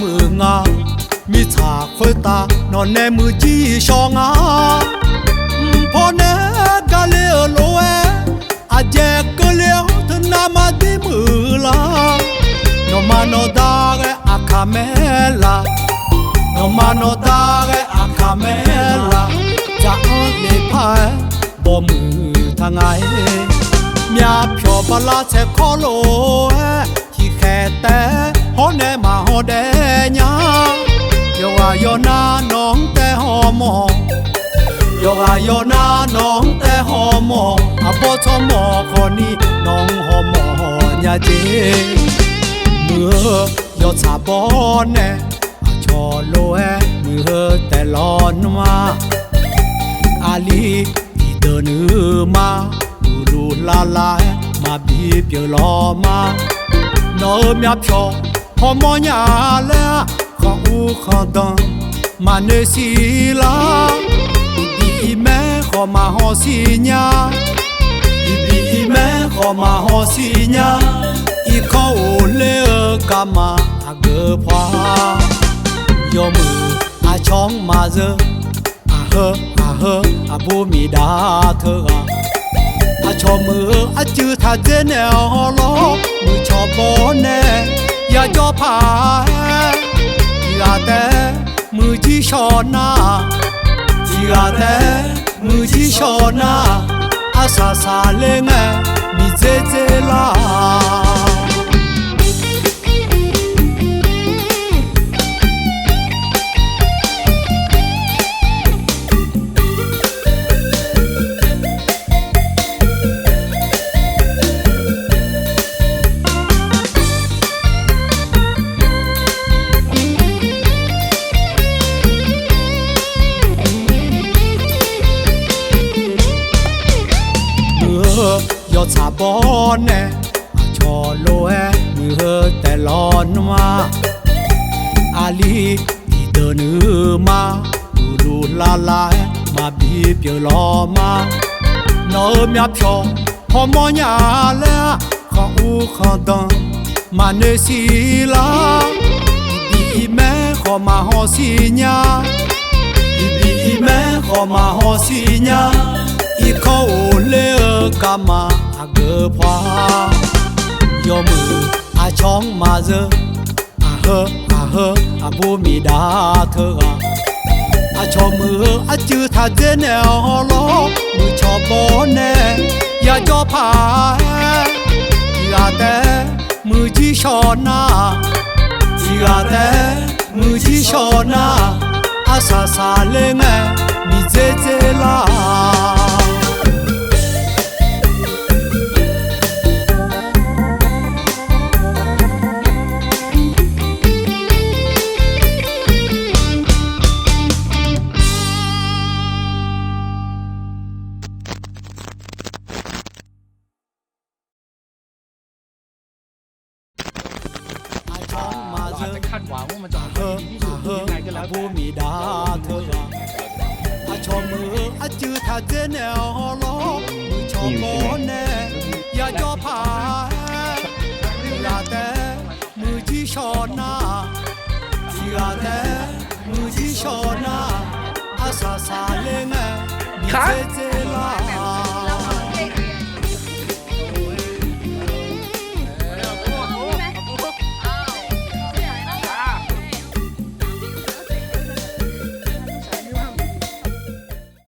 มืองามีฉากคอยตานอนในมือจี้ชองาพอเนกาเลโลเออาเจกเลียวทนามาดีมือลานอมาโนดาเกอาคาเมลานอมาโนดาเกอาคาเมลาจะอันเลพายบ่มือทางไงเมียเพียวบลาเซคอโลที่แค่แต่ฮอเนมาฮอเดญาโยอาโยนาน้องแต่หอมอโยอาโยนาน้องแต่หอมออาบอชอมอคนนี้น้องหอมอยาเจเมื่อยอดสาบอนเนชอโลเอมือแต่ลอนมาอาลีที่เดินมาดูลาลายมาบีบเยลอมาเนื้อเมียเพียวหอมอยาแล้วขออูขอดังมาเนสีลาอีแม่ขอมาหอสีญาอีแม่ขอมาหอสีญาอีเขาเลือกามาอาเกอพายอมืออาช่องมาเจออาเฮอาบูมีดาเธออาชอมืออาจือถ้าเจเนลลอมือชอบอแน่อย่าจอพายอย่าแต่มือที่ชอนาอย่าแต่มือที่ชอนาอาซาซาเลงมีเจเจลายอดสาบอนเนชอโลเอมือแต่ลอนมาอาลีที่เดินมาดูลาลายมาบีบเยลอมาเนื้อเมียเพียวหอมอยาแล้วขออูขอดังมาเนสีลาอีแม่ขอมาหอสีญาอีแม่ขอมาหอสีญาอีเขาเลือกามาอาเกอพายอมืออาช่องมาเจออาเฮอาบูมีดาเธออาชอมืออาจือถ้าเจเนลลอมือชอบอแน่อย่าจอพายอย่าแต่มือที่ชอนาอย่าแต่มือที่ชอนาอาซาซาเลงมีเจเจลาจะคาดหวังว่ามันจะออกมาดีที่สุดยังไงก็แล้วแต่มีดาเธออาชอมืออาจือถ้าเจเนลลอมือชอบอแน่อย่าจอพายอย่าแต่มือที่ชอนาอย่าแต่มือที่ชอนาอาซาซาเลงมีเจเจ